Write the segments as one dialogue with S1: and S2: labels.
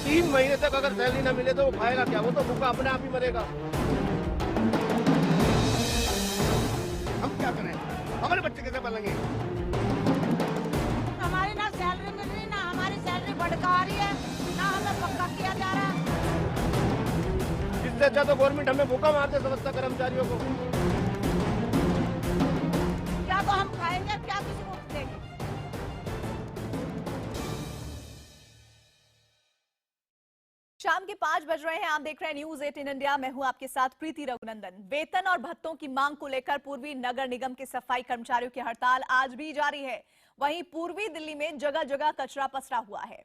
S1: 3 महीने तक अगर सैलरी ना मिले तो वो खाएगा क्या? वो तो भूखा अपने आप ही मरेगा। हम क्या करें? हमारे बच्चे कैसे पालेंगे?
S2: हमारी ना सैलरी मिल रही, ना हमारी सैलरी बढ़ा रही है, ना हमें पक्का किया जा रहा है।
S1: इससे अच्छा तो गवर्नमेंट हमें भूखा मार दे समझता कर्मचारियों को।
S2: क्या तो हम खाएंगे, क्या किसी को देंगे?
S3: शाम के 5 बज रहे हैं। आप देख रहे हैं न्यूज 18 इंडिया। मैं हूं आपके साथ प्रीति रघुनंदन। वेतन और भत्तों की मांग को लेकर पूर्वी नगर निगम के सफाई कर्मचारियों की हड़ताल आज भी जारी है। वहीं पूर्वी दिल्ली में जगह जगह कचरा पसरा हुआ है।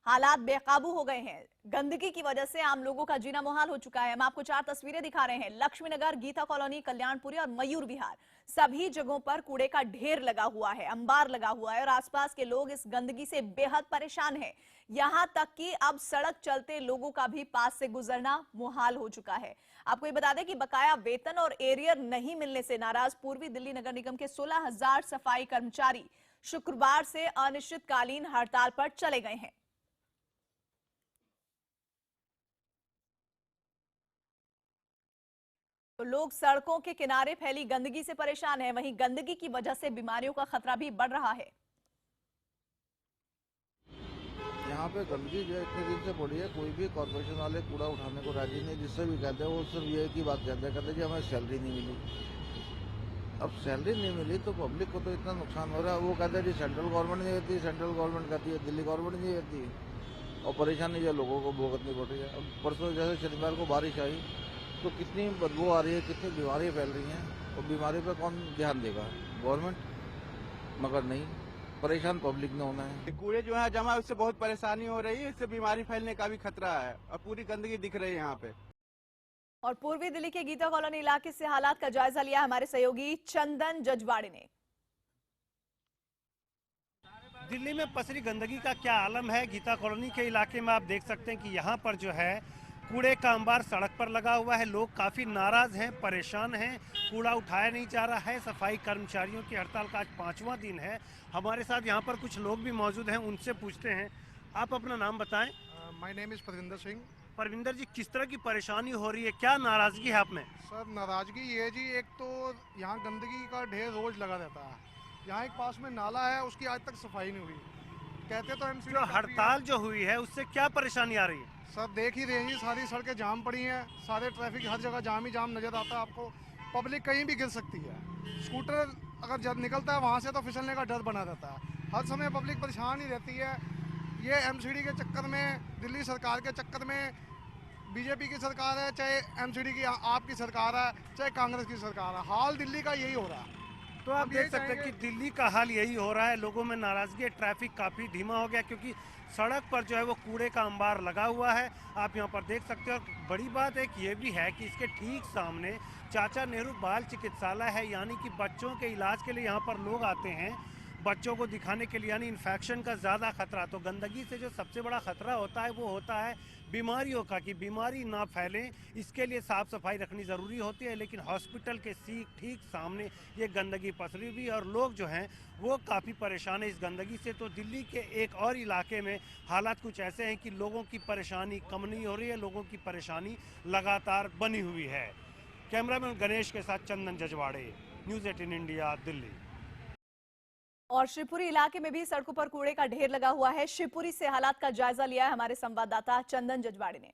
S3: हालात बेकाबू हो गए हैं। गंदगी की वजह से आम लोगों का जीना मुहाल हो चुका है। हम आपको 4 तस्वीरें दिखा रहे हैं। लक्ष्मीनगर, गीता कॉलोनी, कल्याणपुरी और मयूर विहार, सभी जगहों पर कूड़े का ढेर लगा हुआ है, अंबार लगा हुआ है और आसपास के लोग इस गंदगी से बेहद परेशान हैं। यहां तक कि अब सड़क चलते लोगों का भी पास से गुजरना मुहाल हो चुका है। आपको ये बता दें कि बकाया वेतन और एरियर नहीं मिलने से नाराज पूर्वी दिल्ली नगर निगम के 16,000 सफाई कर्मचारी शुक्रवार से अनिश्चितकालीन हड़ताल पर चले गए हैं। तो लोग सड़कों के किनारे फैली गंदगी से परेशान हैं। वहीं गंदगी की वजह से बीमारियों का खतरा भी बढ़ रहा है।
S4: यहाँ पे गंदगी जो है इतने दिन से बढ़ी है, कोई भी कॉर्पोरेशन वाले कूड़ा उठाने को राजी नहीं। जिससे भी कहते हैं वो सिर्फ ये की बात कहते हैं जी हमें सैलरी नहीं मिली। अब सैलरी नहीं मिली तो पब्लिक को तो इतना नुकसान हो रहा है। वो कहते हैं जी सेंट्रल गवर्नमेंट नहीं देती, सेंट्रल गवर्नमेंट कहती है दिल्ली गवर्नमेंट नहीं देती, और परेशानी जो लोगों को भुगतनी पड़ रही है। अब परसों जैसे शनिवार को बारिश आई तो कितनी बदबू आ रही है, कितनी बीमारियाँ फैल रही हैं, और बीमारी पर कौन ध्यान देगा? गवर्नमेंट, मगर नहीं, परेशान पब्लिक ने होना है।
S5: कूड़े जो है जमा, उससे बहुत परेशानी हो रही है, इससे बीमारी फैलने का भी खतरा है और पूरी गंदगी दिख रही है यहाँ पे।
S3: और पूर्वी दिल्ली के गीता कॉलोनी इलाके से हालात का जायजा लिया हमारे सहयोगी चंदन जजवाड़े ने।
S6: दिल्ली में पसरी गंदगी का क्या आलम है। गीता कॉलोनी के इलाके में आप देख सकते हैं कि यहाँ पर जो है कूड़े का अंबार सड़क पर लगा हुआ है। लोग काफ़ी नाराज हैं, परेशान हैं, कूड़ा उठाया नहीं जा रहा है। सफाई कर्मचारियों की हड़ताल का आज 5वां दिन है। हमारे साथ यहाँ पर कुछ लोग भी मौजूद हैं, उनसे पूछते हैं। आप अपना नाम बताएं।
S7: My name is Parvinder Singh.
S6: Parvinder ji, किस तरह की परेशानी हो रही है, क्या नाराजगी है आप में?
S7: सर नाराज़गी ये जी, एक तो यहाँ गंदगी का ढेर रोज लगा रहता है। यहाँ एक पास में नाला है, उसकी आज तक सफाई नहीं हुई। कहते तो एमसीडी
S6: जो हड़ताल जो हुई है उससे क्या परेशानी आ रही है?
S7: सर देख ही रहे हैं, सारी सड़कें जाम पड़ी हैं, सारे ट्रैफिक हर जगह जाम ही जाम नज़र आता है आपको। पब्लिक कहीं भी गिर सकती है। स्कूटर अगर जब निकलता है वहाँ से तो फिसलने का डर बना रहता है। हर समय पब्लिक परेशान ही रहती है। ये एमसीडी के चक्कर में, दिल्ली सरकार के चक्कर में, बीजेपी की सरकार है चाहे एमसीडी की आपकी सरकार है चाहे कांग्रेस की सरकार है, हाल दिल्ली का यही हो रहा है।
S6: तो आप देख सकते हैं कि दिल्ली का हाल यही हो रहा है। लोगों में नाराजगी है, ट्रैफिक काफ़ी धीमा हो गया क्योंकि सड़क पर जो है वो कूड़े का अंबार लगा हुआ है। आप यहाँ पर देख सकते हो। और बड़ी बात एक ये भी है कि इसके ठीक सामने चाचा नेहरू बाल चिकित्सालय है, यानी कि बच्चों के इलाज के लिए यहाँ पर लोग आते हैं, बच्चों को दिखाने के लिए, यानी इन्फेक्शन का ज़्यादा खतरा। तो गंदगी से जो सबसे बड़ा खतरा होता है वो होता है बीमारियों का, कि बीमारी ना फैले, इसके लिए साफ़ सफाई रखनी ज़रूरी होती है। लेकिन हॉस्पिटल के ठीक सामने ये गंदगी पसरी हुई और लोग जो हैं वो काफ़ी परेशान है इस गंदगी से। तो दिल्ली के एक और इलाके में हालात कुछ ऐसे हैं कि लोगों की परेशानी कम नहीं हो रही है, लोगों की परेशानी लगातार बनी हुई है। कैमरामैन गणेश के साथ चंदन जजवाड़े, न्यूज़ 18 इंडिया, दिल्ली।
S3: और शिवपुरी इलाके में भी सड़कों पर कूड़े का ढेर लगा हुआ है। शिवपुरी से हालात का जायजा लिया है हमारे संवाददाता चंदन जजवाड़े ने।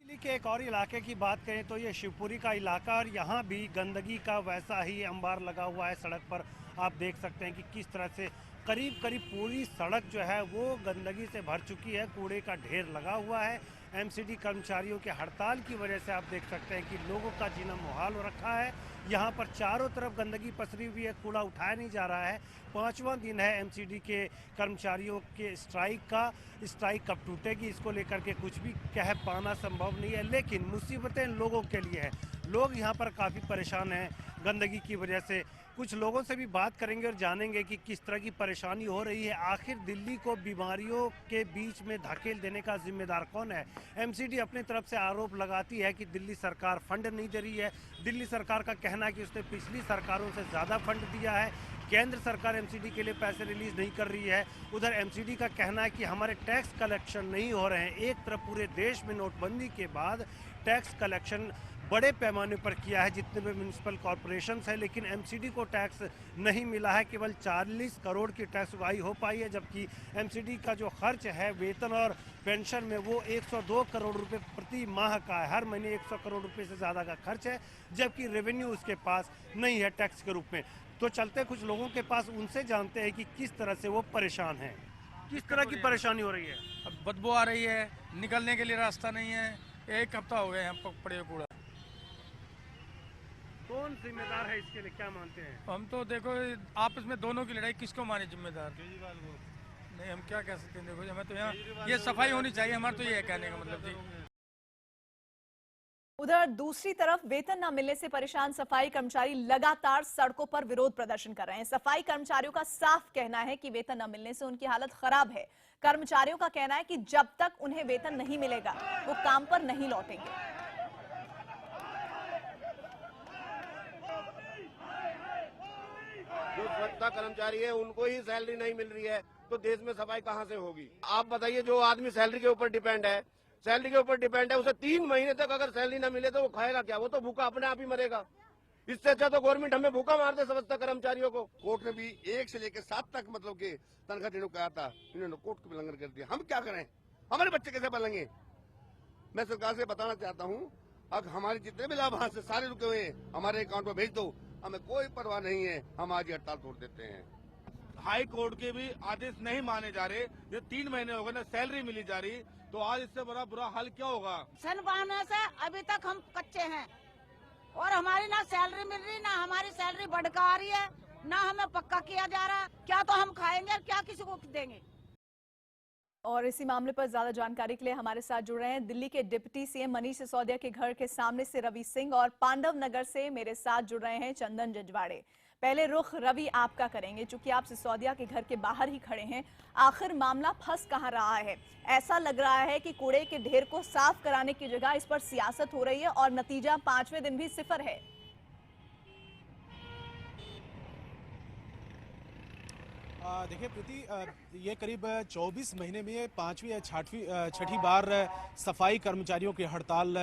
S6: दिल्ली के एक और इलाके की बात करें तो ये शिवपुरी का इलाका, और यहाँ भी गंदगी का वैसा ही अंबार लगा हुआ है सड़क पर। आप देख सकते हैं कि किस तरह से करीब करीब पूरी सड़क जो है वो गंदगी से भर चुकी है, कूड़े का ढेर लगा हुआ है। एमसीडी कर्मचारियों के हड़ताल की वजह से आप देख सकते हैं कि लोगों का जीना मुहाल हो रखा है। यहाँ पर चारों तरफ गंदगी पसरी हुई है, कूड़ा उठाया नहीं जा रहा है। 5वां दिन है एमसीडी के कर्मचारियों के स्ट्राइक का। स्ट्राइक कब टूटेगी इसको लेकर के कुछ भी कह पाना संभव नहीं है, लेकिन मुसीबतें लोगों के लिए है। लोग यहाँ पर काफ़ी परेशान हैं गंदगी की वजह से। कुछ लोगों से भी बात करेंगे और जानेंगे कि किस तरह की परेशानी हो रही है। आखिर दिल्ली को बीमारियों के बीच में धकेल देने का जिम्मेदार कौन है? एमसीडी अपनी तरफ से आरोप लगाती है कि दिल्ली सरकार फंड नहीं दे रही है। दिल्ली सरकार का कहना है कि उसने पिछली सरकारों से ज़्यादा फंड दिया है, केंद्र सरकार एमसीडी के लिए पैसे रिलीज नहीं कर रही है, उधर एमसीडी का कहना है कि हमारे टैक्स कलेक्शन नहीं हो रहे हैं। एक तरफ पूरे देश में नोटबंदी के बाद टैक्स कलेक्शन बड़े पैमाने पर किया है जितने भी म्यूनिसिपल कॉरपोरेशंस है, लेकिन एमसीडी को टैक्स नहीं मिला है। केवल 40 करोड़ की टैक्स उगाही हो पाई है, जबकि एमसीडी का जो खर्च है वेतन और पेंशन में वो 102 करोड़ रुपए प्रति माह का है। हर महीने 100 करोड़ रुपए से ज़्यादा का खर्च है, जबकि रेवेन्यू उसके पास नहीं है टैक्स के रूप में। तो चलते कुछ लोगों के पास, उनसे जानते हैं कि किस तरह से वो परेशान हैं। किस तरह की परेशानी हो रही है?
S8: अब बदबू आ रही है, निकलने के लिए रास्ता नहीं है। एक हफ्ता हो गया हम पड़े कूड़ा।
S6: कौन जिम्मेदार है इसके लिए, क्या मानते हैं?
S8: हम तो देखो आपस में दोनों की लड़ाई, किसको माने जिम्मेदार? केजरीवाल को। नहीं, हम क्या कह सकते हैं? देखो हमें तो यहाँ ये सफाई होनी चाहिए, हमारा तो ये है कहने का मतलब जी।
S3: उधर दूसरी तरफ वेतन न मिलने से परेशान सफाई कर्मचारी लगातार सड़कों पर विरोध प्रदर्शन कर रहे हैं। सफाई कर्मचारियों का साफ कहना है कि वेतन न मिलने से उनकी हालत खराब है। कर्मचारियों का कहना है कि जब तक उन्हें वेतन नहीं मिलेगा वो काम पर नहीं लौटेंगे।
S1: जो स्वच्छता कर्मचारी है उनको ही सैलरी नहीं मिल रही है तो देश में सफाई कहाँ से होगी? आप बताइए, जो आदमी सैलरी के ऊपर डिपेंड है, उसे 3 महीने तक अगर सैलरी न मिले तो वो खाएगा क्या? वो तो भूखा अपने आप ही मरेगा। इससे अच्छा तो गवर्नमेंट हमें भूखा मार दे स्वच्छता कर्मचारियों को।
S9: कोर्ट ने भी 1 से लेकर 7 तक मतलब के तनख्वाह देने को कहा था, इन्होंने कोर्ट को उल्लंघन कर दिया। हम क्या करें? हमारे बच्चे कैसे पलेंगे? मैं सरकार से बताना चाहता हूँ, अब हमारे जितने भी लाभांश सारे रुके हुए हैं हमारे अकाउंट में भेज दो, हमें कोई परवाह नहीं है, हम आज ही हड़ताल तोड़ देते हैं।
S10: हाई कोर्ट के भी आदेश नहीं माने जा रहे। ये 3 महीने हो गए ना सैलरी मिली जा रही, तो आज इससे बड़ा बुरा हाल क्या होगा?
S2: सन पाने से अभी तक हम कच्चे हैं और हमारी ना सैलरी मिल रही, ना हमारी सैलरी बढ़कर आ रही है, ना हमें पक्का किया जा रहा। क्या तो हम खाएंगे, क्या किसी को देंगे?
S3: और इसी मामले पर ज्यादा जानकारी के लिए हमारे साथ जुड़ रहे हैं दिल्ली के डिप्टी सीएम मनीष सिसोदिया के घर के सामने से रवि सिंह, और पांडव नगर से मेरे साथ जुड़ रहे हैं चंदन जजवाड़े। पहले रुख रवि आपका करेंगे, चूंकि आप सिसोदिया के घर के बाहर ही खड़े हैं। आखिर मामला फंस कहां रहा है? ऐसा लग रहा है कि कूड़े के ढेर को साफ कराने की जगह इस पर सियासत हो रही है और नतीजा 5वें दिन भी सिफर है।
S11: देखिए प्रीति, ये करीब 24 महीने में 5वीं या 6ठी बार सफाई कर्मचारियों की हड़ताल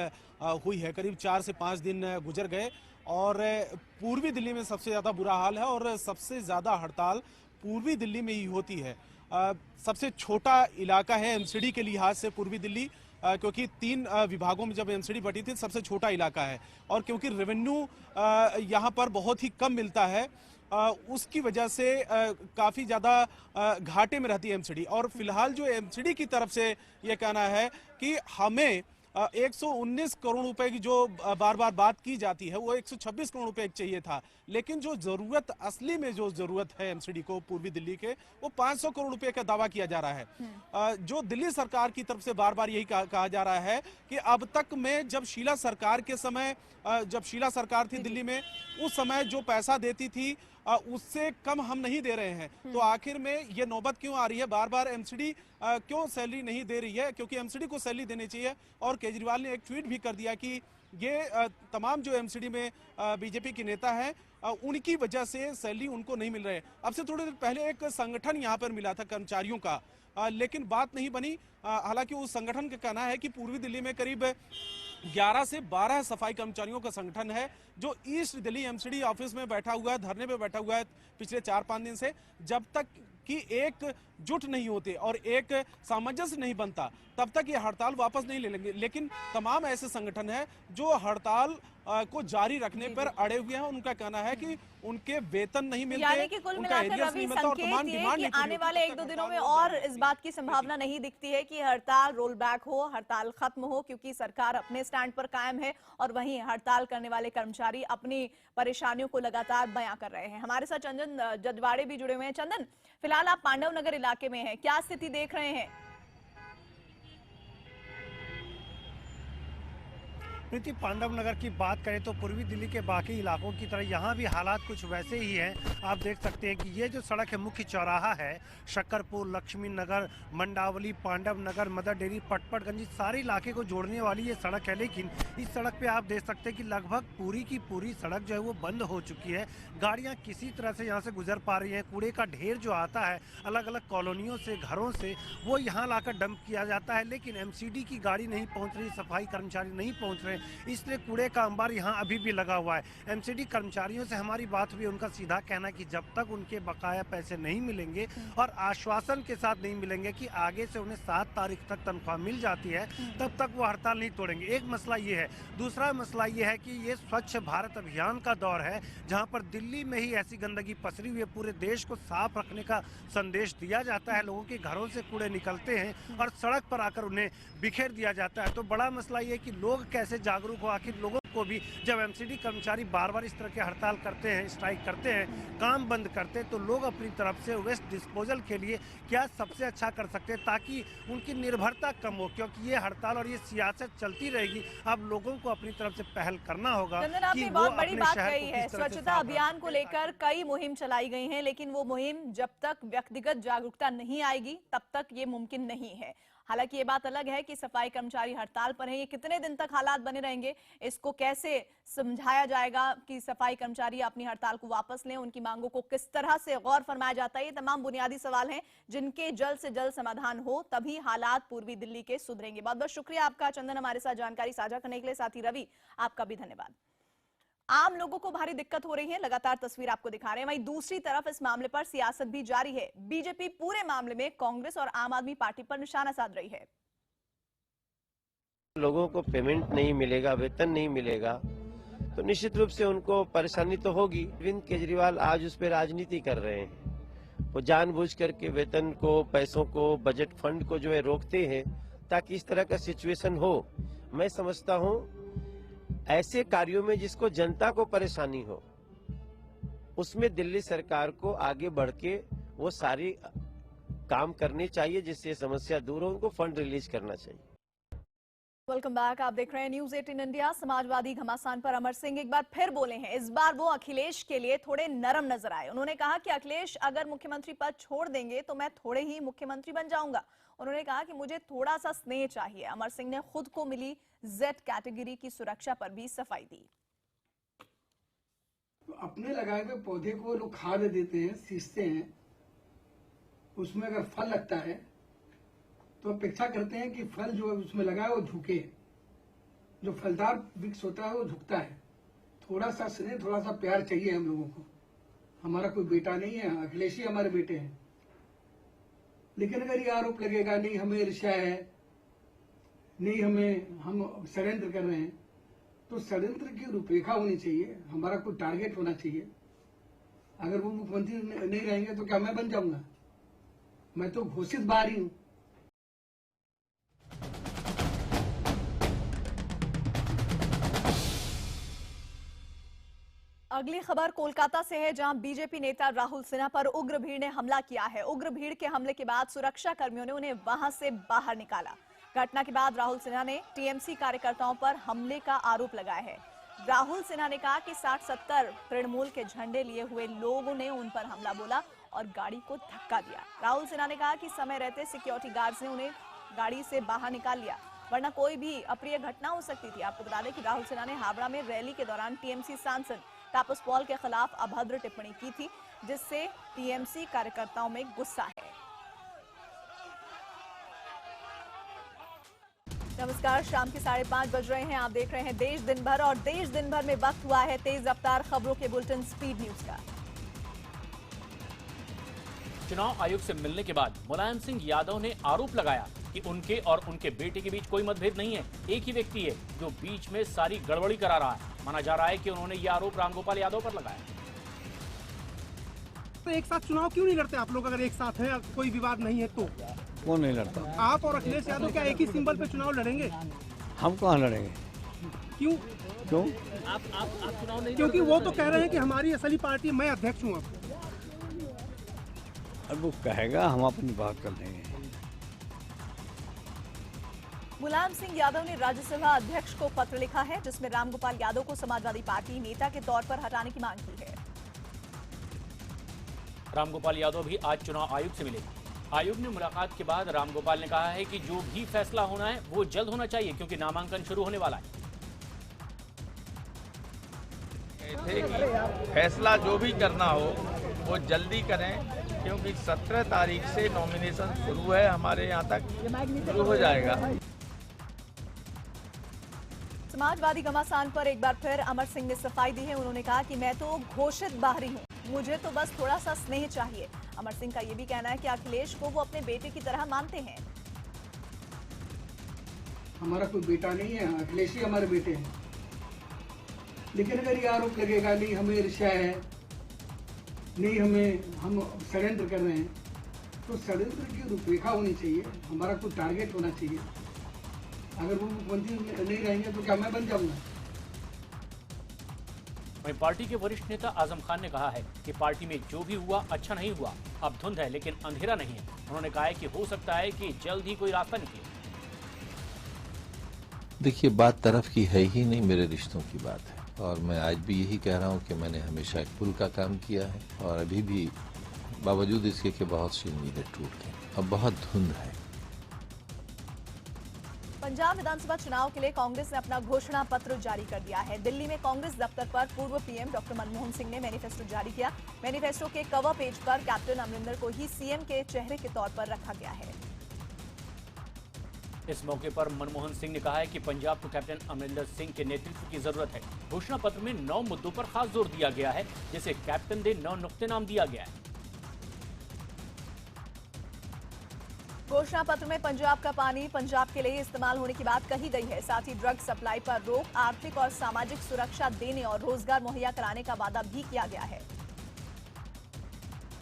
S11: हुई है। करीब 4 से 5 दिन गुजर गए और पूर्वी दिल्ली में सबसे ज़्यादा बुरा हाल है और सबसे ज़्यादा हड़ताल पूर्वी दिल्ली में ही होती है। सबसे छोटा इलाका है एमसीडी के लिहाज से पूर्वी दिल्ली, क्योंकि 3 विभागों में जब एमसीडी बटी थी सबसे छोटा इलाका है, और क्योंकि रेवेन्यू यहाँ पर बहुत ही कम मिलता है उसकी वजह से काफ़ी ज़्यादा घाटे में रहती है एमसीडी। और फिलहाल जो एमसीडी की तरफ से ये कहना है कि हमें 119 करोड़ रुपए की जो बार बार बात की जाती है वो 126 करोड़ रुपए चाहिए था, लेकिन जो जरूरत असली में जो जरूरत है एमसीडी को पूर्वी दिल्ली के वो 500 करोड़ रुपए का दावा किया जा रहा है। जो दिल्ली सरकार की तरफ से बार बार यही कहा जा रहा है कि अब तक में जब शीला सरकार के समय, जब शीला सरकार थी दिल्ली में, उस समय जो पैसा देती थी उससे कम हम नहीं दे रहे हैं, तो आखिर में ये नौबत क्यों आ रही है? बार बार एमसीडी क्यों सैलरी नहीं दे रही है? क्योंकि एमसीडी को सैलरी देनी चाहिए। और केजरीवाल ने एक ट्वीट भी कर दिया कि ये तमाम जो एमसीडी में बीजेपी के नेता हैं उनकी वजह से सैलरी उनको नहीं मिल रहे। अब से थोड़ी देर पहले एक संगठन यहाँ पर मिला था कर्मचारियों का, लेकिन बात नहीं बनी। हालांकि उस संगठन का कहना है कि पूर्वी दिल्ली में करीब 11 से 12 सफाई कर्मचारियों का संगठन है जो ईस्ट दिल्ली एमसीडी ऑफिस में बैठा हुआ है, धरने पे बैठा हुआ है पिछले 4-5 दिन से। जब तक कि एक जुट नहीं होते और एक सामंजस्य नहीं बनता तब तक ये हड़ताल वापस नहीं ले लेंगे। लेकिन तमाम ऐसे संगठन हैं जो हड़ताल को जारी रखने पर अड़े हुए हैं। उनका कहना है कि उनके वेतन नहीं मिलते,
S3: यानी कि कुल मिलाकर रवि संकेत ये कि आने वाले 1-2 दिनों में और इस बात की संभावना नहीं दिखती है कि हड़ताल रोल बैक हो, हड़ताल खत्म हो, क्योंकि सरकार अपने स्टैंड पर कायम है और वहीं हड़ताल करने वाले कर्मचारी अपनी परेशानियों को लगातार बयां कर रहे हैं। हमारे साथ चंदन जजवाड़े भी जुड़े हुए हैं। चंदन, फिलहाल आप पांडव नगर इलाके में हैं, क्या स्थिति देख रहे हैं?
S6: प्रीति, पांडव नगर की बात करें तो पूर्वी दिल्ली के बाकी इलाकों की तरह यहाँ भी हालात कुछ वैसे ही हैं। आप देख सकते हैं कि ये जो सड़क है, मुख्य चौराहा है, शक्करपुर, लक्ष्मी नगर, मंडावली, पांडव नगर, मदर डेयरी, पटपटगंज, सारे इलाके को जोड़ने वाली ये सड़क है। लेकिन इस सड़क पे आप देख सकते हैं कि लगभग पूरी की पूरी सड़क जो है वो बंद हो चुकी है। गाड़ियाँ किसी तरह से यहाँ से गुजर पा रही हैं। कूड़े का ढेर जो आता है अलग अलग कॉलोनियों से, घरों से, वो यहाँ लाकर डंप किया जाता है। लेकिन एमसीडी की गाड़ी नहीं पहुँच रही, सफाई कर्मचारी नहीं पहुँच रहे, इसलिए कूड़े का अंबार यहाँ अभी भी लगा हुआ है। एमसीडी कर्मचारियों से हमारी बात हुई, उनका सीधा कहना है कि जब तक उनके बकाया पैसे नहीं मिलेंगे और आश्वासन के साथ नहीं मिलेंगे कि आगे से उन्हें 7 तारीख तक तनख्वाह मिल जाती है, तब तक वो हड़ताल नहीं तोड़ेंगे। एक मसला ये है। दूसरा मसला ये है कि ये स्वच्छ भारत अभियान का दौर है, जहाँ पर दिल्ली में ही ऐसी गंदगी पसरी हुई है। पूरे देश को साफ रखने का संदेश दिया जाता है, लोगों के घरों से कूड़े निकलते हैं और सड़क पर आकर उन्हें बिखेर दिया जाता है। तो बड़ा मसला ये है कि लोग कैसे जागरूक हो। आखिर लोगों को भी जब एमसीडी कर्मचारी बार बार इस तरह के हड़ताल करते हैं, स्ट्राइक करते हैं, काम बंद करते हैं, तो लोग अपनी तरफ से वेस्ट डिस्पोजल के लिए क्या सबसे अच्छा कर सकते हैं ताकि उनकी निर्भरता कम हो, क्योंकि ये हड़ताल और ये सियासत चलती रहेगी। अब लोगों को अपनी तरफ से पहल करना होगा।
S3: चंदन, आपने बहुत बड़ी बात कही है। स्वच्छता अभियान को लेकर कई मुहिम चलाई गई हैं, लेकिन वो मुहिम जब तक व्यक्तिगत जागरूकता नहीं आएगी तब तक ये मुमकिन नहीं है। हालांकि ये बात अलग है कि सफाई कर्मचारी हड़ताल पर हैं, ये कितने दिन तक हालात बने रहेंगे, इसको कैसे समझाया जाएगा कि सफाई कर्मचारी अपनी हड़ताल को वापस लें, उनकी मांगों को किस तरह से गौर फरमाया जाता है, ये तमाम बुनियादी सवाल हैं जिनके जल्द से जल्द समाधान हो, तभी हालात पूर्वी दिल्ली के सुधरेंगे। बहुत बहुत शुक्रिया आपका चंदन, हमारे साथ जानकारी साझा करने के लिए। साथ ही रवि, आपका भी धन्यवाद। आम लोगों को भारी दिक्कत हो रही है, लगातार तस्वीर आपको दिखा रहे हैं। वहीं दूसरी तरफ इस मामले पर सियासत भी जारी है। बीजेपी पूरे मामले में कांग्रेस और आम आदमी पार्टी पर निशाना साध रही है।
S12: लोगों को पेमेंट नहीं मिलेगा, वेतन नहीं मिलेगा, तो निश्चित रूप से उनको परेशानी तो होगी। अरविंद केजरीवाल आज उस पर राजनीति कर रहे हैं। वो जानबूझ करके वेतन को, पैसों को, बजट फंड को जो है रोकते हैं ताकि इस तरह का सिचुएशन हो। मैं समझता हूँ ऐसे कार्यों में जिसको जनता को परेशानी हो, उसमें दिल्ली सरकार को आगे बढ़ के वो सारी काम करने चाहिए जिससे समस्या दूर हो। उनको फंड रिलीज करना चाहिए।
S3: वेलकम बैक, आप देख रहे हैं न्यूज 18 इंडिया। समाजवादी घमासान पर अमर सिंह एक बार फिर बोले हैं। इस बार वो अखिलेश के लिए थोड़े नरम नजर आए। उन्होंने कहा कि अखिलेश अगर मुख्यमंत्री पद छोड़ देंगे तो मैं थोड़े ही मुख्यमंत्री बन जाऊंगा। उन्होंने कहा कि मुझे थोड़ा सा स्नेह चाहिए। अमर सिंह ने खुद को मिली जेड कैटेगरी की सुरक्षा पर भी सफाई दी।
S13: अपने लगाए हुए पौधे को लोग खाद देते हैं, सींचते हैं, उसमें अगर फल लगता है तो अपेक्षा करते हैं कि फल जो उसमें लगा है वो झुके। जो फलदार वृक्ष होता है वो झुकता है। थोड़ा सा स्नेह, थोड़ा सा प्यार चाहिए हम लोगों को। हमारा कोई बेटा नहीं है, अखिलेश ही हमारे बेटे हैं। लेकिन अगर ये आरोप लगेगा नहीं हमें ईर्ष्या है, नहीं हम षड्यंत्र कर रहे हैं, तो षड्यंत्र की रूपरेखा होनी चाहिए, हमारा कोई टारगेट होना चाहिए। अगर वो मुख्यमंत्री नहीं रहेंगे तो क्या मैं बन जाऊंगा? मैं तो घोषित बाहरी हूं।
S3: अगली खबर कोलकाता से है, जहां बीजेपी नेता राहुल सिन्हा पर उग्र भीड़ ने हमला किया है। उग्र भीड़ के हमले के बाद सुरक्षा कर्मियों ने उन्हें वहां से बाहर निकाला। घटना के बाद राहुल सिन्हा ने टीएमसी कार्यकर्ताओं पर हमले का आरोप लगाया है। राहुल सिन्हा ने कहा कि 60-70 तृणमूल के झंडे लिए हुए लोगों ने उन पर हमला बोला और गाड़ी को धक्का दिया। राहुल सिन्हा ने कहा कि समय रहते सिक्योरिटी गार्ड्स ने उन्हें गाड़ी से बाहर निकाल लिया, वरना कोई भी अप्रिय घटना हो सकती थी। आपको बता दें कि राहुल सिन्हा ने हावड़ा में रैली के दौरान टीएमसी सांसद तापस पॉल के खिलाफ अभद्र टिप्पणी की थी, जिससे टीएमसी कार्यकर्ताओं में गुस्सा है। नमस्कार, शाम के 5:30 बज रहे हैं। आप देख रहे हैं देश दिन भर, और देश दिन भर में वक्त हुआ है तेज रफ्तार खबरों के बुलेटिन स्पीड न्यूज का।
S14: चुनाव आयोग से मिलने के बाद मुलायम सिंह यादव ने आरोप लगाया कि उनके और उनके बेटे के बीच कोई मतभेद नहीं है, एक ही व्यक्ति है जो बीच में सारी गड़बड़ी करा रहा है। माना जा रहा है कि उन्होंने यह आरोप रामगोपाल यादव पर लगाया।
S15: तो एक साथ चुनाव क्यों नहीं लड़ते आप लोग? अगर एक साथ हैं, कोई विवाद नहीं है तो
S16: कौन नहीं लड़ता?
S15: आप और अखिलेश यादव क्या एक ही सिंबल पे चुनाव लड़ेंगे?
S16: हम कहाँ लड़ेंगे?
S15: क्यों?
S14: आप चुनाव नहीं?
S15: क्योंकि वो तो कह रहे हैं कि हमारी असली पार्टी, मैं अध्यक्ष हूँ।
S16: अब वो कहेगा, हम अपनी बात कर लेंगे।
S3: मुलायम सिंह यादव ने राज्यसभा अध्यक्ष को पत्र लिखा है, जिसमें रामगोपाल यादव को समाजवादी पार्टी नेता के तौर पर हटाने की मांग की है।
S14: रामगोपाल यादव भी आज चुनाव आयोग से मिले। आयोग ने मुलाकात के बाद रामगोपाल ने कहा है कि जो भी फैसला होना है वो जल्द होना चाहिए, क्योंकि नामांकन शुरू होने वाला है।
S17: फैसला जो भी करना हो वो जल्दी करें, क्योंकि 17 तारीख से नॉमिनेशन शुरू है, हमारे यहाँ तक शुरू हो जाएगा।
S3: समाजवादी घमासान पर एक बार फिर अमर सिंह ने सफाई दी है। उन्होंने कहा कि मैं तो घोषित बाहरी हूँ, मुझे तो बस थोड़ा सा स्नेह चाहिए। अमर सिंह का ये भी कहना है कि अखिलेश को वो अपने बेटे की तरह मानते हैं।
S13: हमारा कोई बेटा नहीं है, अखिलेश ही हमारे बेटे हैं। लेकिन अगर ये आरोप लगेगा नहीं हमें ईर्ष्या है, नहीं हम षड्यंत्र कर रहे हैं, तो षड्यंत्र की रूपरेखा होनी चाहिए, हमारा कोई टारगेट होना चाहिए। अगर वो मुख्यमंत्री नहीं रहेंगे तो क्या मैं बन जाऊंगा?
S14: वहीं पार्टी के वरिष्ठ नेता आजम खान ने कहा है कि पार्टी में जो भी हुआ अच्छा नहीं हुआ, अब धुंध है लेकिन अंधेरा नहीं है। उन्होंने कहा है कि हो सकता है कि जल्द ही कोई रास्ता निकले।
S18: देखिए, बात तरफ की है ही नहीं, मेरे रिश्तों की बात है, और मैं आज भी यही कह रहा हूं कि मैंने हमेशा एक पुल का काम किया है, और अभी भी बावजूद इसके कि बहुत सी उम्मीदें टूट गई, अब बहुत धुंध है।
S3: पंजाब विधानसभा चुनाव के लिए कांग्रेस ने अपना घोषणा पत्र जारी कर दिया है। दिल्ली में कांग्रेस दफ्तर पर पूर्व पीएम डॉक्टर मनमोहन सिंह ने मैनिफेस्टो जारी किया। मैनिफेस्टो के कवर पेज पर कैप्टन अमरिंदर को ही सीएम के चेहरे के तौर पर रखा गया है।
S14: इस मौके पर मनमोहन सिंह ने कहा है कि पंजाब को कैप्टन अमरिंदर सिंह के नेतृत्व की जरूरत है। घोषणा पत्र में 9 मुद्दों पर खास जोर दिया गया है, जिसे कैप्टन दे 9 नुक्ते नाम दिया गया है।
S3: घोषणा पत्र में पंजाब का पानी पंजाब के लिए इस्तेमाल होने की बात कही गई है। साथ ही ड्रग सप्लाई पर रोक, आर्थिक और सामाजिक सुरक्षा देने और रोजगार मुहैया कराने का वादा भी किया गया है।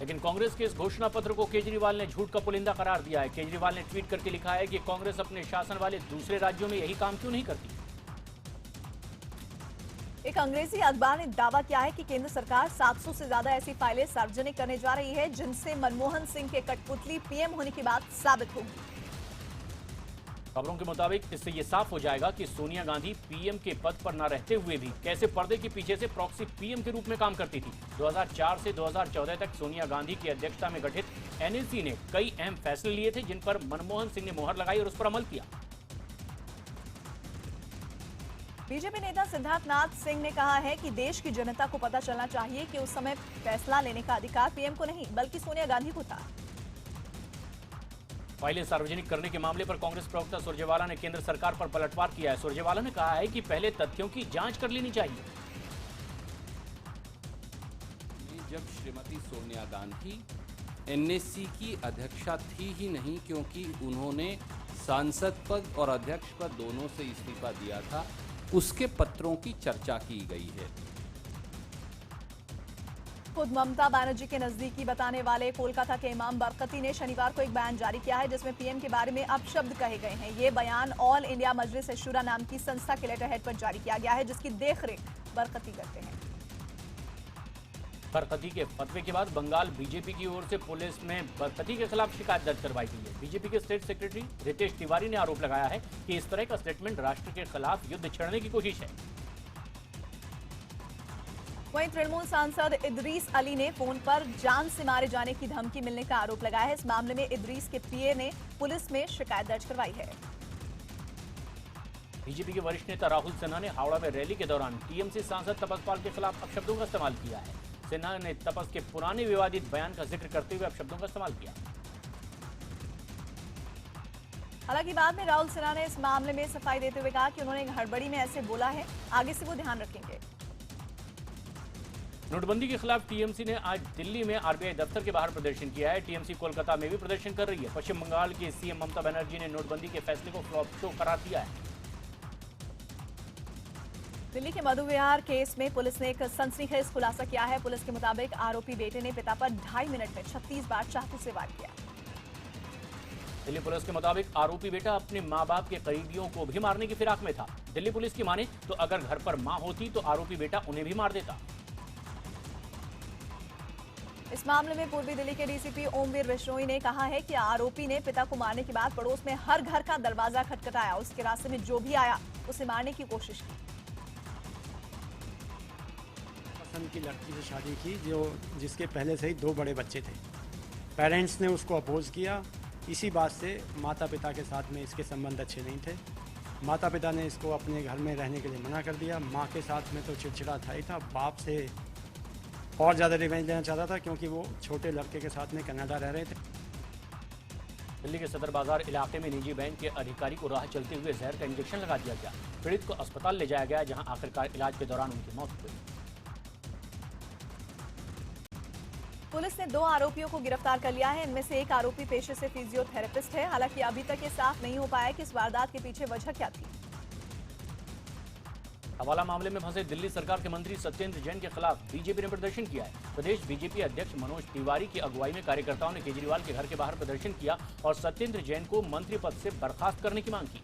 S14: लेकिन कांग्रेस के इस घोषणा पत्र को केजरीवाल ने झूठ का पुलिंदा करार दिया है। केजरीवाल ने ट्वीट करके लिखा है कि कांग्रेस अपने शासन वाले दूसरे राज्यों में यही काम क्यों नहीं करती।
S3: एक अंग्रेजी अखबार ने दावा किया है कि केंद्र सरकार 700 से ज्यादा ऐसी फाइलें सार्वजनिक करने जा रही है, जिनसे मनमोहन सिंह के कठपुतली पीएम होने की बात साबित होगी।
S14: खबरों के मुताबिक इससे ये साफ हो जाएगा कि सोनिया गांधी पीएम के पद पर न रहते हुए भी कैसे पर्दे के पीछे से प्रॉक्सी पीएम के रूप में काम करती थी। 2004 से 2014 तक सोनिया गांधी की अध्यक्षता में गठित एनएसी ने कई अहम फैसले लिए थे, जिन पर मनमोहन सिंह ने मुहर लगाई और उस पर अमल किया।
S3: बीजेपी नेता सिद्धार्थ नाथ सिंह ने कहा है कि देश की जनता को पता चलना चाहिए कि उस समय फैसला लेने का अधिकार पीएम को नहीं बल्कि सोनिया गांधी को था।
S14: फाइलें सार्वजनिक करने के मामले पर कांग्रेस प्रवक्ता सुरजेवाला ने केंद्र सरकार पर पलटवार किया है। सुरजेवाला ने कहा है कि पहले तथ्यों की जांच कर लेनी चाहिए।
S19: जब श्रीमती सोनिया गांधी एनएससी की अध्यक्षा थी ही नहीं, क्योंकि उन्होंने सांसद पद और अध्यक्ष पद दोनों से इस्तीफा दिया था, उसके पत्रों की चर्चा की गई है।
S3: खुद ममता बनर्जी के नजदीकी बताने वाले कोलकाता के इमाम बरकती ने शनिवार को एक बयान जारी किया है, जिसमें पीएम के बारे में अपशब्द कहे गए हैं। ये बयान ऑल इंडिया मजलिस शुरा नाम की संस्था के लेटर हेड पर जारी किया गया है, जिसकी देखरेख बरकती करते हैं।
S14: बरकती के फतवे के बाद बंगाल बीजेपी की ओर से पुलिस में बरकती के खिलाफ शिकायत दर्ज करवाई गई है। बीजेपी के स्टेट सेक्रेटरी रितेश तिवारी ने आरोप लगाया है कि इस तरह का स्टेटमेंट राष्ट्र के खिलाफ युद्ध छेड़ने की कोशिश है।
S3: वहीं तृणमूल सांसद इदरीस अली ने फोन पर जान से मारे जाने की धमकी मिलने का आरोप लगाया है। इस मामले में इदरीस के पीए ने पुलिस में शिकायत दर्ज करवाई है।
S14: बीजेपी के वरिष्ठ नेता राहुल सिन्हा ने हावड़ा में रैली के दौरान टीएमसी सांसद तपस पाल के खिलाफ अपशब्दों का इस्तेमाल किया है। सिन्हा ने तपस के पुराने विवादित बयान का जिक्र करते हुए अपशब्दों का इस्तेमाल किया।
S3: हालांकि बाद में राहुल सिन्हा ने इस मामले में सफाई देते हुए कहा कि उन्होंने हड़बड़ी में ऐसे बोला है, आगे से वो ध्यान रखेंगे।
S14: नोटबंदी के खिलाफ टीएमसी ने आज दिल्ली में आरबीआई दफ्तर के बाहर प्रदर्शन किया है। टीएमसी कोलकाता में भी प्रदर्शन कर रही है। पश्चिम बंगाल की सीएम ममता बनर्जी ने नोटबंदी के फैसले को फ्लॉप शो करार दिया है।
S3: दिल्ली के मधु विहार केस में पुलिस ने एक सनसनीखेज खुलासा किया है। पुलिस के मुताबिक आरोपी बेटे ने पिता पर 2.5 मिनट में 36 बार चाकू से वार किया।
S14: दिल्ली पुलिस के मुताबिक आरोपी बेटा अपने मां बाप के करीबियों को भी मारने की फिराक में था। दिल्ली पुलिस की माने तो अगर घर पर मां होती तो आरोपी बेटा उन्हें भी मार देता।
S3: इस मामले में पूर्वी दिल्ली के डीसीपी ओमवीर बिश्नोई ने कहा है कि आरोपी ने पिता को मारने के बाद पड़ोस में हर घर का दरवाजा खटखटाया, उसके रास्ते में जो भी आया उसे मारने की कोशिश की।
S6: पसंद की लड़की से शादी की जिसके पहले से ही 2 बड़े बच्चे थे। पेरेंट्स ने उसको अपोज किया। इसी बात से माता पिता के साथ में इसके संबंध अच्छे नहीं थे। माता पिता ने इसको अपने घर में रहने के लिए मना कर दिया। माँ के साथ में तो चिड़चिड़ा था ही था, बाप से और ज़्यादा रिवेंज लेना चाहता था क्योंकि वो छोटे लड़के के साथ में कनाडा रह रहे थे।
S14: दिल्ली के सदर बाजार इलाके में निजी बैंक के अधिकारी को राह चलते हुए जहर का इंजेक्शन लगा दिया गया। पीड़ित को अस्पताल ले जाया गया, जहां आखिरकार इलाज के दौरान उनकी मौत हुई।
S3: पुलिस ने 2 आरोपियों को गिरफ्तार कर लिया है। इनमें से एक आरोपी पेशे से फिजियोथेरेपिस्ट है। हालांकि अभी तक ये साफ नहीं हो पाया कि इस वारदात के पीछे वजह क्या थी।
S14: हवाला मामले में फंसे दिल्ली सरकार के मंत्री सत्येंद्र जैन के खिलाफ बीजेपी ने प्रदर्शन किया है। प्रदेश बीजेपी अध्यक्ष मनोज तिवारी की अगुवाई में कार्यकर्ताओं ने केजरीवाल के घर के बाहर प्रदर्शन किया और सत्येंद्र जैन को मंत्री पद से बर्खास्त करने की मांग की।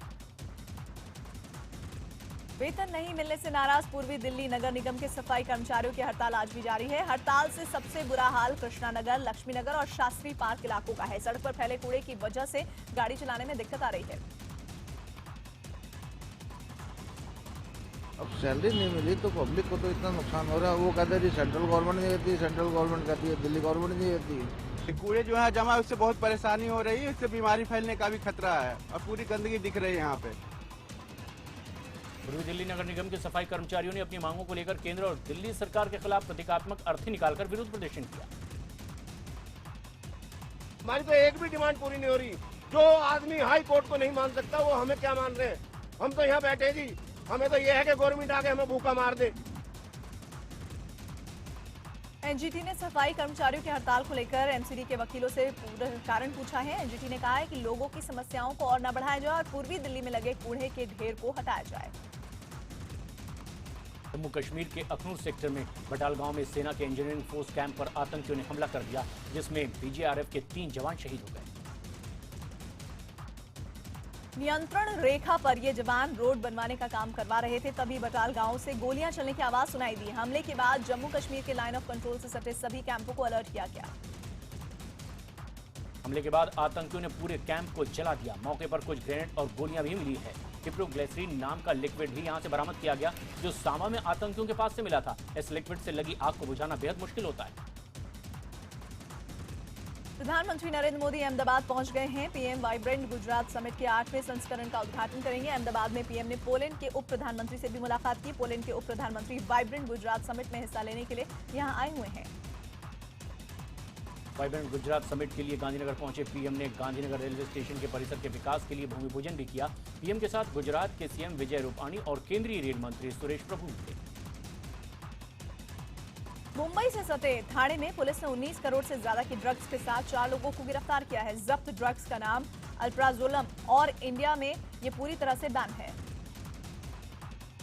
S3: वेतन नहीं मिलने से नाराज पूर्वी दिल्ली नगर निगम के सफाई कर्मचारियों की हड़ताल आज भी जारी है। हड़ताल से सबसे बुरा हाल कृष्णानगर, लक्ष्मीनगर और शास्त्री पार्क इलाकों का है। सड़क पर फैले कूड़े की वजह से गाड़ी चलाने में दिक्कत आ रही है।
S4: अब सैलरी नहीं मिली तो पब्लिक को तो इतना नुकसान हो रहा है। वो कहते हैं सेंट्रल गवर्नमेंट नहीं देती, सेंट्रल गवर्नमेंट कहती है दिल्ली गवर्नमेंट नहीं देती।
S5: कूड़े जो है जमा, उससे बहुत परेशानी हो रही है, इससे बीमारी फैलने का भी खतरा है और पूरी गंदगी दिख रही है यहाँ पे।
S14: पूर्वी दिल्ली नगर निगम के सफाई कर्मचारियों ने अपनी मांगों को लेकर केंद्र और दिल्ली सरकार के खिलाफ प्रतीकात्मक अर्थी निकालकर विरोध प्रदर्शन किया।
S1: हमारी तो एक भी डिमांड पूरी नहीं हो रही। जो आदमी हाई कोर्ट को नहीं मान सकता वो हमें क्या मान रहे हैं। हम तो यहाँ बैठे जी, हमें तो यह है कि गवर्नमेंट आके हमें भूखा मार दे।
S3: एनजीटी ने सफाई कर्मचारियों की हड़ताल को लेकर एमसीडी के वकीलों से पूरा कारण पूछा है। एनजीटी ने कहा है कि लोगों की समस्याओं को और न बढ़ाया जाए और पूर्वी दिल्ली में लगे कूड़े के ढेर को हटाया जाए।
S14: जम्मू कश्मीर के अखनूर सेक्टर में बटाल गांव में सेना के इंजीनियरिंग फोर्स कैंप पर आतंकियों ने हमला कर दिया, जिसमें बीजेआरएफ के 3 जवान शहीद हो गए।
S3: नियंत्रण रेखा पर ये जवान रोड बनवाने का काम करवा रहे थे, तभी बटाल गांव से गोलियां चलने की आवाज सुनाई दी। हमले के बाद जम्मू कश्मीर के लाइन ऑफ कंट्रोल से सटे सभी कैंपों को अलर्ट किया गया।
S14: हमले के बाद आतंकियों ने पूरे कैंप को जला दिया। मौके पर कुछ ग्रेनेड और गोलियां भी मिली है। ट्रिप्रोग्लिसरीन नाम का लिक्विड भी यहां से बरामद किया गया, जो सामा में आतंकियों के पास से मिला था। इस लिक्विड से लगी आग को बुझाना बेहद मुश्किल होता है।
S3: प्रधानमंत्री नरेंद्र मोदी अहमदाबाद पहुंच गए हैं। पीएम वाइब्रेंट गुजरात समिट के 8वें संस्करण का उद्घाटन करेंगे। अहमदाबाद में पीएम ने पोलैंड के उप प्रधानमंत्री से भी मुलाकात की। पोलैंड के उप प्रधानमंत्री वाइब्रेंट गुजरात समिट में हिस्सा लेने के लिए यहां आए हुए हैं।
S14: वाइब्रेंट गुजरात समिट के लिए गांधीनगर पहुंचे पीएम ने गांधीनगर रेलवे स्टेशन के परिसर के विकास के लिए भूमि पूजन भी किया। पीएम के साथ गुजरात के सीएम विजय रूपाणी और केंद्रीय रेल मंत्री सुरेश प्रभु थे।
S3: मुंबई से सटे थाने में पुलिस ने 19 करोड़ से ज्यादा की ड्रग्स के साथ 4 लोगों को गिरफ्तार किया है। जब्त ड्रग्स का नाम अल्प्राजोलम और इंडिया में ये पूरी तरह से बैन है।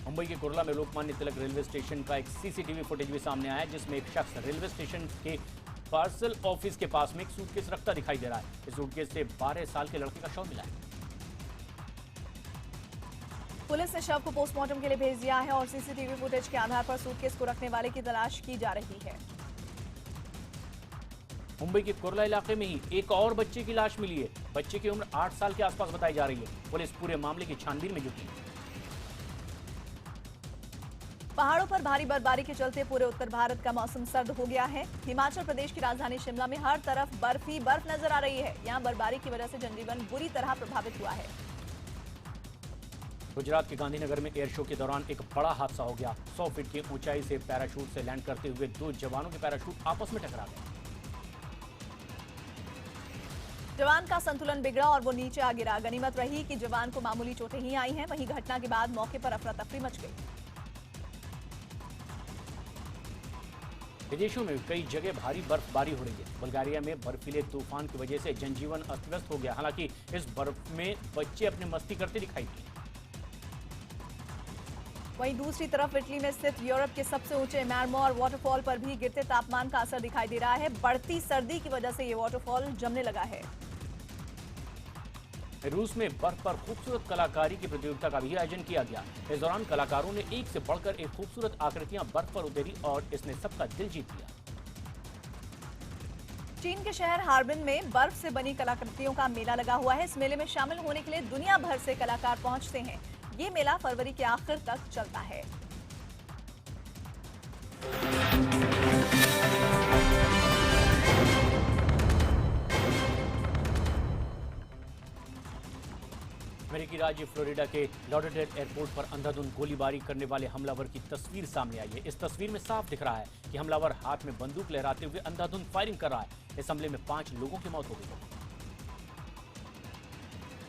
S14: मुंबई के कुर्ला में लोकमान्य तिलक रेलवे स्टेशन का एक सीसीटीवी फुटेज भी सामने आया है, जिसमें एक शख्स रेलवे स्टेशन के पार्सल ऑफिस के पास में एक सूटकेस रखता दिखाई दे रहा है। इस सूटकेस से 12 साल के लड़के का शव मिला है।
S3: पुलिस ने शव को पोस्टमार्टम के लिए भेज दिया है और सीसीटीवी फुटेज के आधार पर सूटकेस को रखने वाले की तलाश की जा रही है।
S14: मुंबई के कुर्ला इलाके में ही एक और बच्चे की लाश मिली है। बच्चे की उम्र 8 साल के आसपास बताई जा रही है। पुलिस पूरे मामले की छानबीन में जुटी है।
S3: पहाड़ों पर भारी बर्फबारी के चलते पूरे उत्तर भारत का मौसम सर्द हो गया है। हिमाचल प्रदेश की राजधानी शिमला में हर तरफ बर्फ ही बर्फ नजर आ रही है। यहाँ बर्फबारी की वजह से जनजीवन बुरी तरह प्रभावित हुआ है।
S14: गुजरात के गांधीनगर में एयर शो के दौरान एक बड़ा हादसा हो गया। 100 फीट की ऊंचाई से पैराशूट से लैंड करते हुए 2 जवानों के पैराशूट आपस में टकरा गए।
S3: जवान का संतुलन बिगड़ा और वो नीचे आ गिरा। गनीमत रही कि जवान को मामूली चोटें ही आई हैं। वहीं घटना के बाद मौके पर अफरा तफरी मच गई।
S14: विदेशों में कई जगह भारी बर्फबारी हो रही है। बुल्गारिया में बर्फीले तूफान की वजह से जनजीवन अस्त व्यस्त हो गया। हालांकि इस बर्फ में बच्चे अपनी मस्ती करते दिखाई दिए।
S3: वहीं दूसरी तरफ इटली में स्थित यूरोप के सबसे ऊंचे मैरमोर वाटरफॉल पर भी गिरते तापमान का असर दिखाई दे रहा है। बढ़ती सर्दी की वजह से ये वाटरफॉल जमने लगा है।
S14: रूस में बर्फ पर खूबसूरत कलाकारी की प्रतियोगिता का भी आयोजन किया गया। इस दौरान कलाकारों ने एक से बढ़कर एक खूबसूरत आकृतियां बर्फ पर उतारी और इसने सबका दिल जीत लिया।
S3: चीन के शहर हार्बिन में बर्फ से बनी कलाकृतियों का मेला लगा हुआ है। इस मेले में शामिल होने के लिए दुनिया भर से कलाकार पहुंचते हैं। ये मेला फरवरी के आखिर तक चलता है।
S14: अमेरिकी राज्य फ्लोरिडा के लॉडरडेल एयरपोर्ट पर अंधाधुंध गोलीबारी करने वाले हमलावर की तस्वीर सामने आई है। इस तस्वीर में साफ दिख रहा है कि हमलावर हाथ में बंदूक लहराते हुए अंधाधुंध फायरिंग कर रहा है। इस हमले में 5 लोगों की मौत हो गई।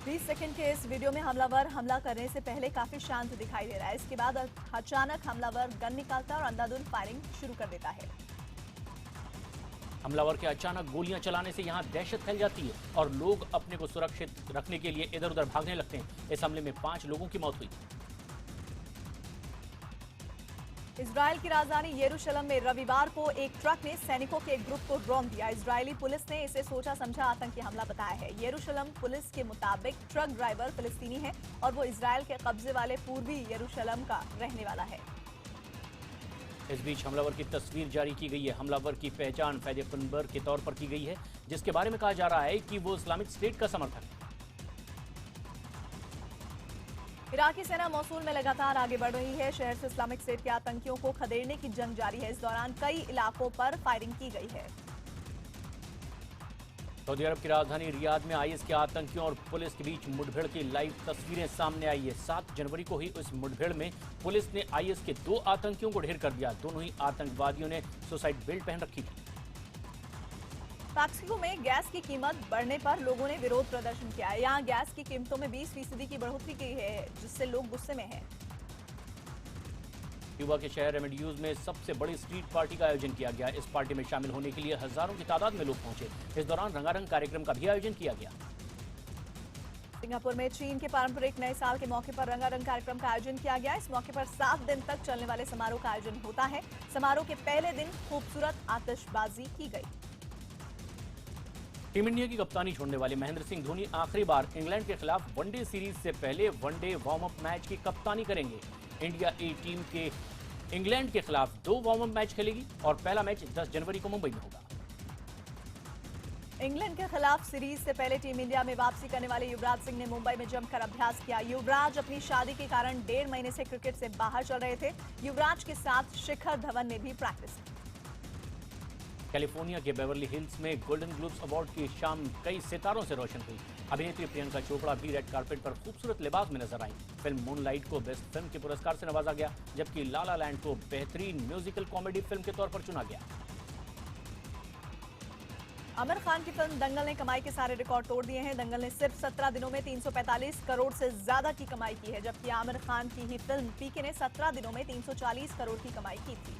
S3: 20 सेकंड के इस वीडियो में हमलावर हमला करने से पहले काफी शांत दिखाई दे रहा है। इसके बाद अचानक हमलावर गन निकालता है और अंधाधुंध फायरिंग शुरू कर देता है।
S14: हमलावर के अचानक गोलियां चलाने से यहां दहशत फैल जाती है और लोग अपने को सुरक्षित रखने के लिए इधर उधर भागने लगते हैं। इस हमले में 5 लोगों की मौत हुई।
S3: इजराइल की राजधानी यरूशलेम में रविवार को एक ट्रक ने सैनिकों के एक ग्रुप को रौंद दिया। इजरायली पुलिस ने इसे सोचा समझा आतंकी हमला बताया है। यरूशलेम पुलिस के मुताबिक ट्रक ड्राइवर फिलिस्तीनी है और वो इजराइल के कब्जे वाले पूर्वी यरूशलेम का रहने वाला है।
S14: इस बीच हमलावर की तस्वीर जारी की गई है। हमलावर की पहचान फैदे फनबर के तौर पर की गई है, जिसके बारे में कहा जा रहा है कि वो इस्लामिक स्टेट का समर्थक है।
S3: इराकी सेना मौसूल में लगातार आगे बढ़ रही है। शहर से इस्लामिक स्टेट के आतंकियों को खदेड़ने की जंग जारी है। इस दौरान कई इलाकों पर फायरिंग की गई है।
S14: सऊदी अरब की राजधानी रियाद में आईएस के आतंकियों और पुलिस के बीच मुठभेड़ की लाइव तस्वीरें सामने आई है। 7 जनवरी को हुई इस मुठभेड़ में पुलिस ने आईएस के 2 आतंकियों को ढेर कर दिया। दोनों ही आतंकवादियों ने सुसाइड बेल्ट पहन रखी थी।
S3: मैक्सिको में गैस की कीमत बढ़ने पर लोगों ने विरोध प्रदर्शन किया। यहाँ गैस की कीमतों में 20% की बढ़ोतरी की है, जिससे लोग गुस्से में हैं।
S14: क्यूबा के शहर रेमेडियूज में सबसे बड़ी स्ट्रीट पार्टी का आयोजन किया गया। इस पार्टी में शामिल होने के लिए हजारों की तादाद में लोग पहुंचे। इस दौरान रंगारंग कार्यक्रम का भी आयोजन किया गया।
S3: सिंगापुर में चीन के पारंपरिक नए साल के मौके पर रंगारंग कार्यक्रम का आयोजन किया गया। इस मौके पर 7 दिन तक चलने वाले समारोह का आयोजन होता है। समारोह के पहले दिन खूबसूरत आतिशबाजी की गई।
S14: टीम इंडिया की कप्तानी छोड़ने वाले महेंद्र सिंह धोनी आखिरी बार इंग्लैंड के खिलाफ वनडे सीरीज से पहले वनडे वार्म अप मैच की कप्तानी करेंगे। इंडिया ए टीम के इंग्लैंड के खिलाफ 2 वार्म अप मैच खेलेगी और पहला मैच 10 जनवरी को मुंबई में होगा।
S3: इंग्लैंड के खिलाफ सीरीज से पहले टीम इंडिया में वापसी करने वाले युवराज सिंह ने मुंबई में जमकर अभ्यास किया। युवराज अपनी शादी के कारण 1.5 महीने से क्रिकेट से बाहर चल रहे थे। युवराज के साथ शिखर धवन ने भी प्रैक्टिस की।
S14: कैलिफोर्निया के बेवर्ली हिल्स में गोल्डन ग्लोब्स अवार्ड की शाम कई सितारों से रोशन हुई। अभिनेत्री प्रियंका चोपड़ा भी रेड कार्पेट पर खूबसूरत लिबास में नजर आई। फिल्म मूनलाइट को बेस्ट फिल्म के पुरस्कार से नवाजा गया, जबकि ला ला लैंड को बेहतरीन म्यूजिकल कॉमेडी फिल्म के तौर पर चुना गया।
S3: आमिर खान की फिल्म दंगल ने कमाई के सारे रिकॉर्ड तोड़ दिए हैं। दंगल ने सिर्फ 17 दिनों में 345 करोड़ से ज्यादा की कमाई की है, जबकि आमिर खान की ही फिल्म पीके ने 17 दिनों में 340 करोड़ की कमाई की थी।